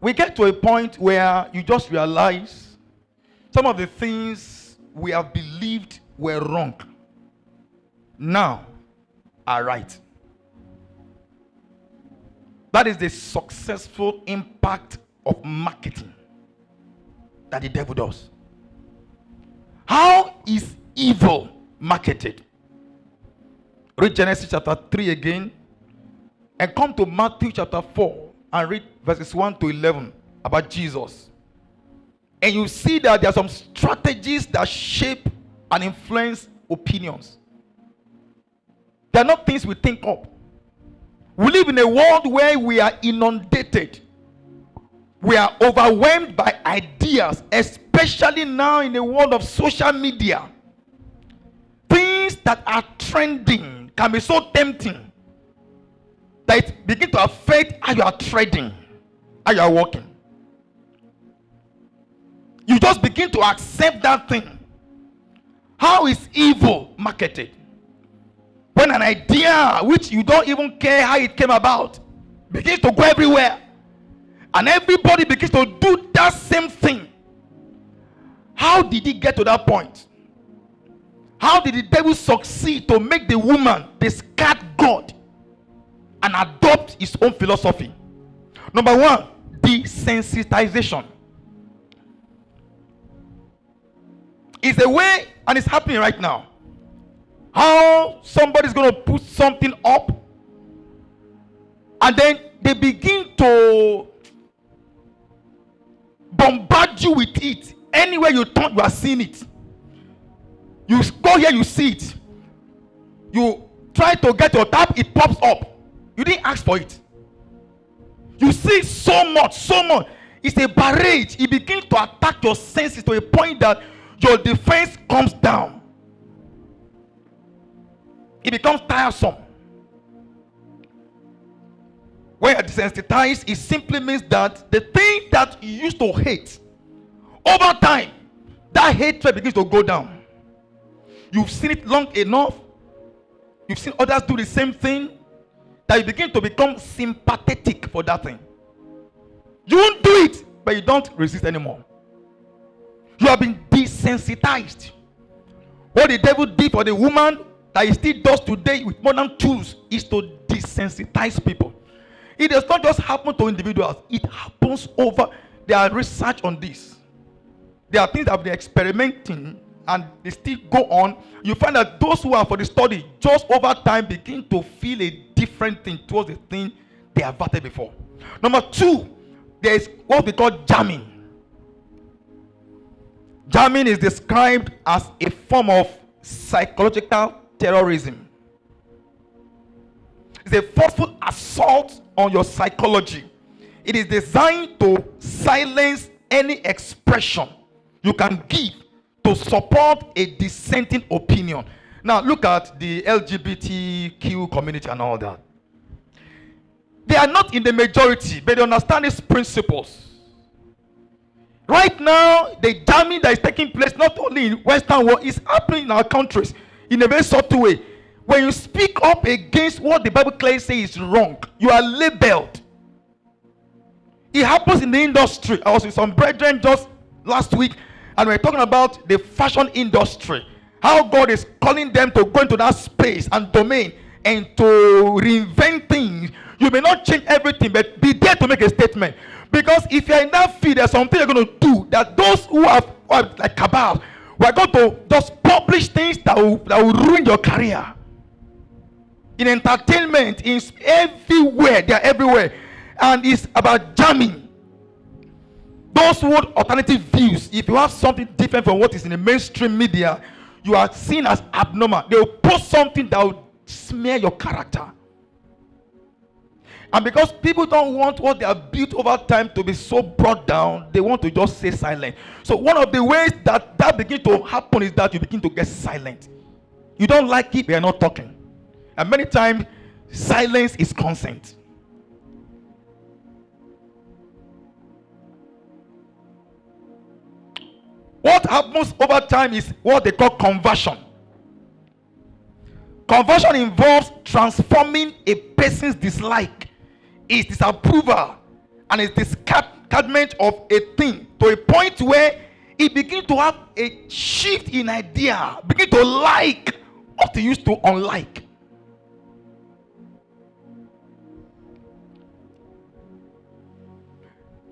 we get to a point where you just realize some of the things we have believed were wrong now are right. That is the successful impact of marketing that the devil does. How is evil marketed? Read Genesis chapter 3 again and come to Matthew chapter 4 and read verses 1 to 11 about Jesus. And you see that there are some strategies that shape and influence opinions. They are not things we think of. We live in a world where we are inundated. We are overwhelmed by ideas, especially now in the world of social media. Things that are trending can be so tempting that it begins to affect how you are trading, how you are working. You just begin to accept that thing. How is evil marketed? When an idea which you don't even care how it came about begins to go everywhere, and everybody begins to do that same thing. How did he get to that point? How did the devil succeed to make the woman discard God and adopt his own philosophy? Number one, desensitization. It's a way, and it's happening right now. How somebody's going to put something up, and then they begin to bombard you with it. Anywhere you turn, you are seeing it. You go here, you see it. You try to get your tap, it pops up. You didn't ask for it. You see so much. It's a barrage. It begins to attack your senses to a point that your defense comes down. It becomes tiresome. When you're desensitized, it simply means that the thing that you used to hate, over time, that hatred begins to go down. You've seen it long enough. You've seen others do the same thing, that you begin to become sympathetic for that thing. You won't do it, but you don't resist anymore. You have been desensitized. What the devil did for the woman, that he still does today with modern tools, is to desensitize people. It does not just happen to individuals. It happens over. There are research on this. There are things that have been experimenting and they still go on. You find that those who are for the study, just over time, begin to feel a different thing towards the thing they averted before. Number two, there is what we call jamming. Jamming is described as a form of psychological terrorism. It's a forceful assault on your psychology. It is designed to silence any expression you can give to support a dissenting opinion. Now look at the LGBTQ community and all that. They are not in the majority, but they understand these principles. Right now, the jamming that is taking place not only in Western world, is happening in our countries in a very subtle way. When you speak up against what the Bible clearly says is wrong, you are labeled. It happens in the industry. I was with some brethren just last week, and we were talking about the fashion industry. How God is calling them to go into that space and domain and to reinvent things. You may not change everything, but be there to make a statement. Because if you're in that field, there's something you're going to do that those who are like cabals, we're going to just publish things that will ruin your career. In entertainment, in everywhere, they are everywhere. And it's about jamming. Those who want alternative views, if you have something different from what is in the mainstream media, you are seen as abnormal. They will post something that will smear your character. And because people don't want what they have built over time to be so brought down, they want to just stay silent. So one of the ways that begins to happen is that you begin to get silent. You don't like it, they are not talking. And many times, silence is consent. What happens over time is what they call conversion. Conversion involves transforming a person's dislike, his disapproval, and his encouragement of a thing to a point where it begins to have a shift in idea, begin to like what he used to unlike.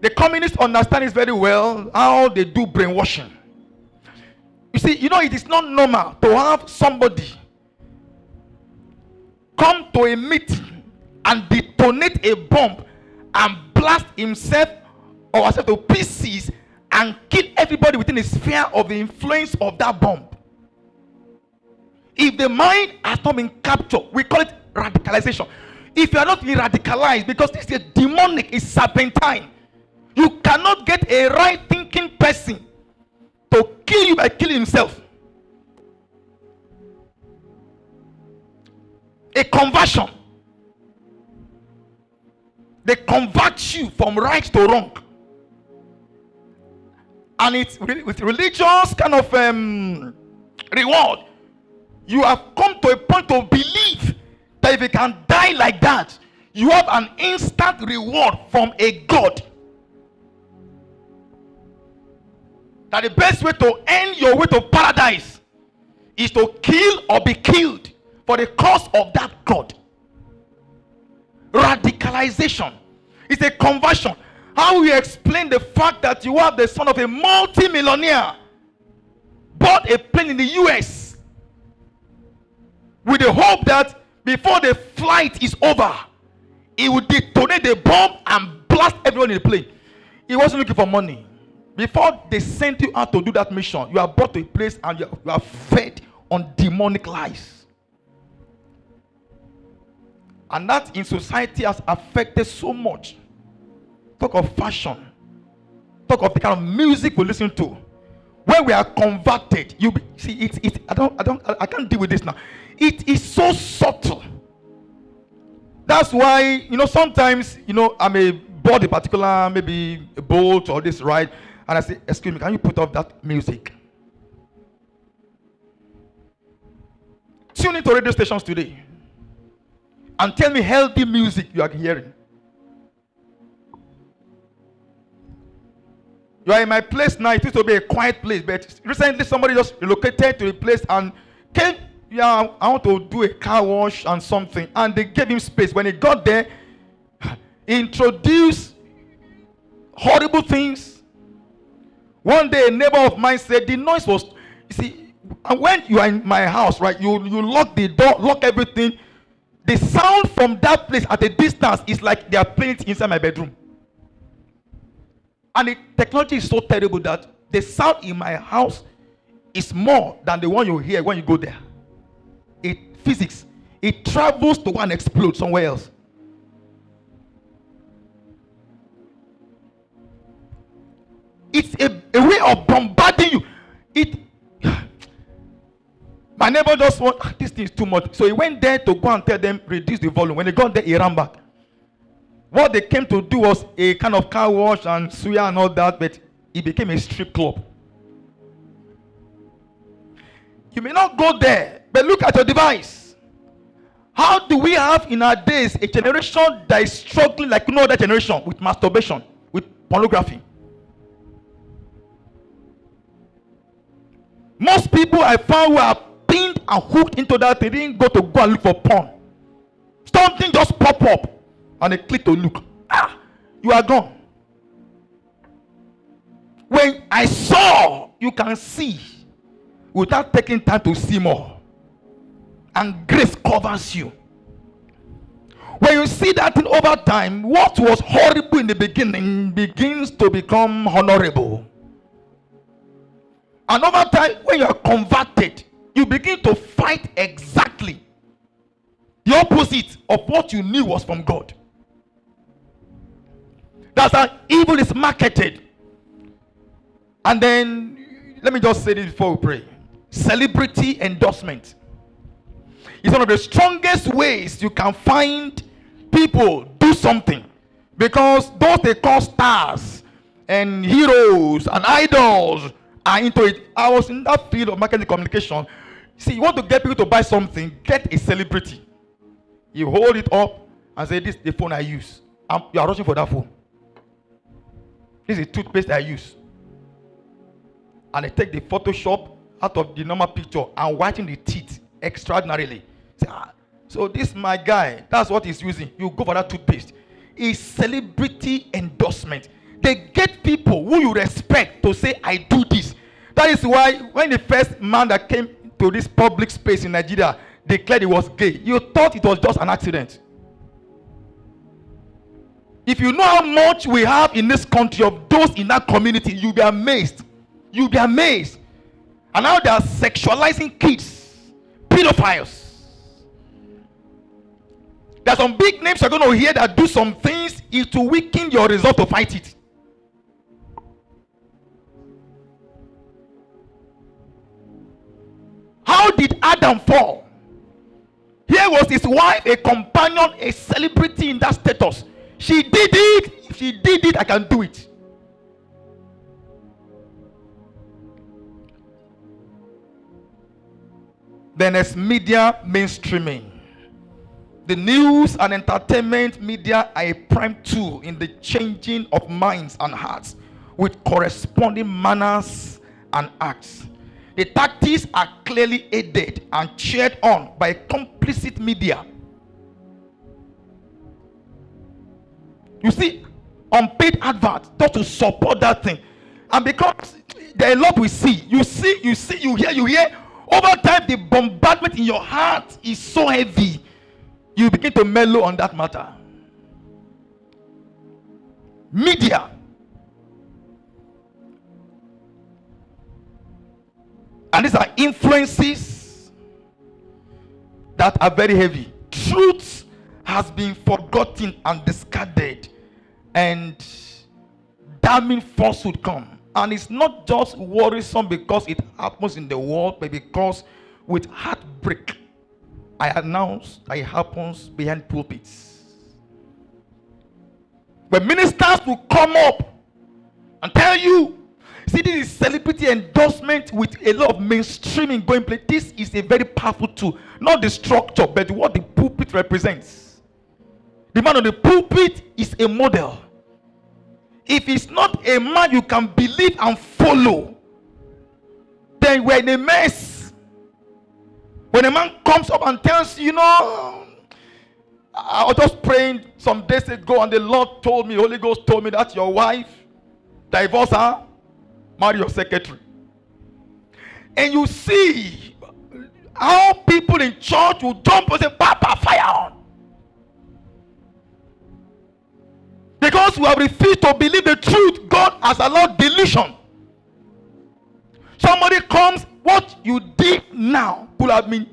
The communists understand this very well, how they do brainwashing. You see, it is not normal to have somebody come to a meeting and detonate a bomb and blast himself or herself to pieces and kill everybody within the sphere of the influence of that bomb. If the mind has not been captured, we call it radicalization. If you are not being radicalized, because this is demonic, it's serpentine, you cannot get a right thinking person to kill you by killing himself. A conversion. They convert you from right to wrong. And it's with religious kind of reward. You have come to a point of belief that if you can die like that, you have an instant reward from a God. That the best way to end your way to paradise is to kill or be killed for the cause of that God. Radicalization is a conversion. How will you explain the fact that you have the son of a multi-millionaire bought a plane in the US with the hope that before the flight is over, he would detonate the bomb and blast everyone in the plane? He wasn't looking for money. Before they sent you out to do that mission, you are brought to a place and you are fed on demonic lies. And that in society has affected so much. Talk of fashion. Talk of the kind of music we listen to. When we are converted, you see I can't deal with this now. It is so subtle. That's why, sometimes, I may board a particular, maybe a boat or this ride, and I say, excuse me, can you put off that music? Tune into radio stations today and tell me healthy music you are hearing. You are in my place now. It used to be a quiet place, but recently somebody just relocated to a place and came. Yeah, I want to do a car wash and something, and they gave him space. When he got there, he introduced horrible things. One day, a neighbor of mine said the noise was. You see, and when you are in my house, right? You lock the door, lock everything. The sound from that place at a distance is like they are playing it inside my bedroom. And the technology is so terrible that the sound in my house is more than the one you hear when you go there. Physics. It travels to go and explode somewhere else. It's a way of bombarding you. My neighbor just want, this thing is too much. So he went there to go and tell them, reduce the volume. When they got there, he ran back. What they came to do was a kind of car wash and suya and all that, but it became a strip club. You may not go there, but look at your device. How do we have in our days a generation that is struggling like no other generation with masturbation, with pornography? Most people I found who are pinned and hooked into that, they didn't go and look for porn. Something just pop up and they click to look. You are gone. When I saw, you can see without taking time to see more. And grace covers you. When you see that thing over time, what was horrible in the beginning begins to become honorable. And over time, when you are converted, you begin to fight exactly the opposite of what you knew was from God. That's how evil is marketed. And then, let me just say this before we pray. Celebrity endorsement is one of the strongest ways you can find people do something, because those they call stars and heroes and idols are into it. I was in that field of marketing communication. See, you want to get people to buy something, get a celebrity. You hold it up and say, this is the phone I use. You are rushing for that phone. This is toothpaste I use. And I take the Photoshop out of the normal picture and whiten the teeth extraordinarily. Say, so this my guy, that's what he's using. You go for that toothpaste. It's celebrity endorsement. They get people who you respect to say, I do this. That is why when the first man that came to this public space in Nigeria declared he was gay, you thought it was just an accident. If you know how much we have in this country of those in that community, you'll be amazed. You'll be amazed. And now they are sexualizing kids, pedophiles. There are some big names you're going to hear that do some things is to weaken your resolve to fight it. How did Adam fall? Here was his wife, a companion, a celebrity in that status. She did it. If she did it, I can do it. Then there's media mainstreaming. The news and entertainment media are a prime tool in the changing of minds and hearts with corresponding manners and acts. The tactics are clearly aided and cheered on by complicit media. You see, unpaid adverts just to support that thing. And because there are a lot we see, you hear. Over time, the bombardment in your heart is so heavy, you begin to mellow on that matter. Media. And these are influences that are very heavy. Truth has been forgotten and discarded, and damning falsehood come. And it's not just worrisome because it happens in the world, but because with heartbreak, I announce that it happens behind pulpits. When ministers will come up and tell you, see, this is celebrity endorsement with a lot of mainstreaming going place. This is a very powerful tool. Not the structure, but what the pulpit represents. The man on the pulpit is a model. If it's not a man you can believe and follow, then we're in a mess. When a man comes up and tells you, I was just praying some days ago and the Lord told me, Holy Ghost told me that your wife, divorce her, marry your secretary. And you see how people in church will jump and say, Papa, fire on. Because we have refused to believe the truth, God has allowed delusion. Somebody comes, what you did now could have been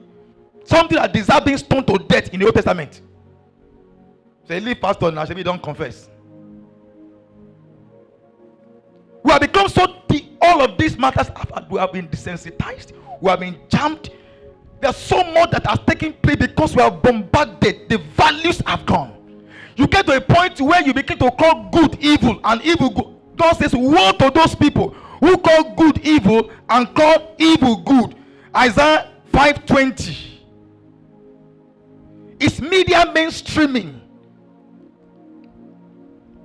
something that deserved being stoned to death in the Old Testament. Say, leave pastor now, say, we don't confess. We have become so deep, all of these matters we have been desensitized, we have been jammed. There's so much that has taken place because we have bombarded, the values have gone. You get to a point where you begin to call good evil and evil good. God says, woe to those people who call good evil and call evil good. Isaiah 5:20. It's media mainstreaming.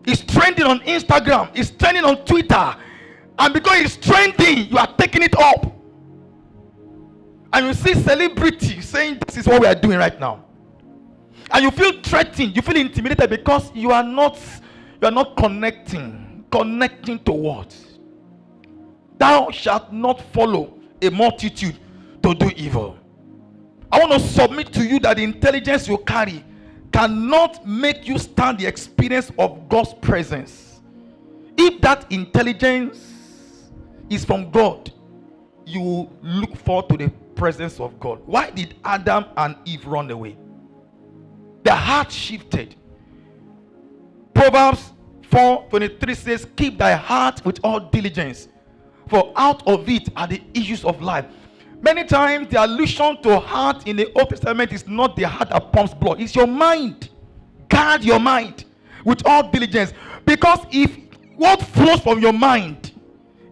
It's trending on Instagram. It's trending on Twitter. And because it's trending, you are taking it up. And you see celebrities saying, this is what we are doing right now. And you feel threatened, you feel intimidated because you are not connecting to what? Thou shalt not follow a multitude to do evil. I want to submit to you that the intelligence you carry cannot make you stand the experience of God's presence. If that intelligence is from God, you will look forward to the presence of God. Why did Adam and Eve run away? Their heart shifted. Proverbs 4:23 says, keep thy heart with all diligence, for out of it are the issues of life. Many times the allusion to heart in the Old Testament is not the heart that pumps blood, it's your mind. Guard your mind with all diligence, because if what flows from your mind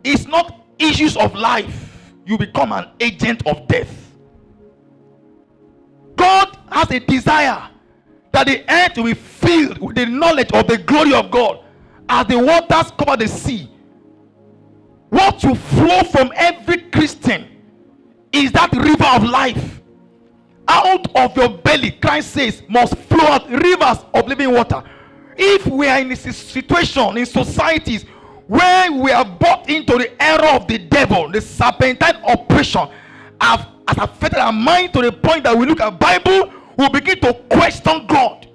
is not issues of life, you become an agent of death. God has a desire that the earth will be filled with the knowledge of the glory of God. as the waters cover the sea, what will flow from every Christian is that river of life. Out of your belly, Christ says, must flow out rivers of living water. If we are in a situation, in societies where we are bought into the error of the devil, the serpentine oppression has affected our mind to the point that we look at Bible, we begin to question God.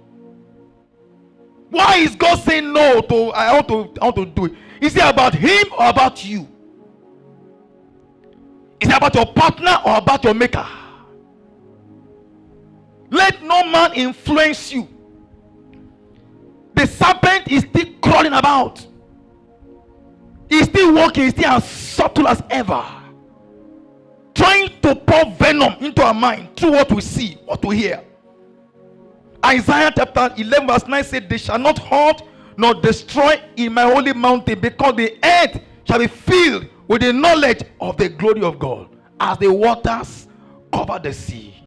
Why is God saying no to I want to do it? Is it about him or about you? Is it about your partner or about your maker? Let no man influence you. The serpent is still crawling about. He's still walking, he's still as subtle as ever, trying to pour venom into our mind through what we see, what we hear. Isaiah chapter 11 verse 9 said, they shall not hurt nor destroy in my holy mountain, because the earth shall be filled with the knowledge of the glory of God, as the waters cover the sea.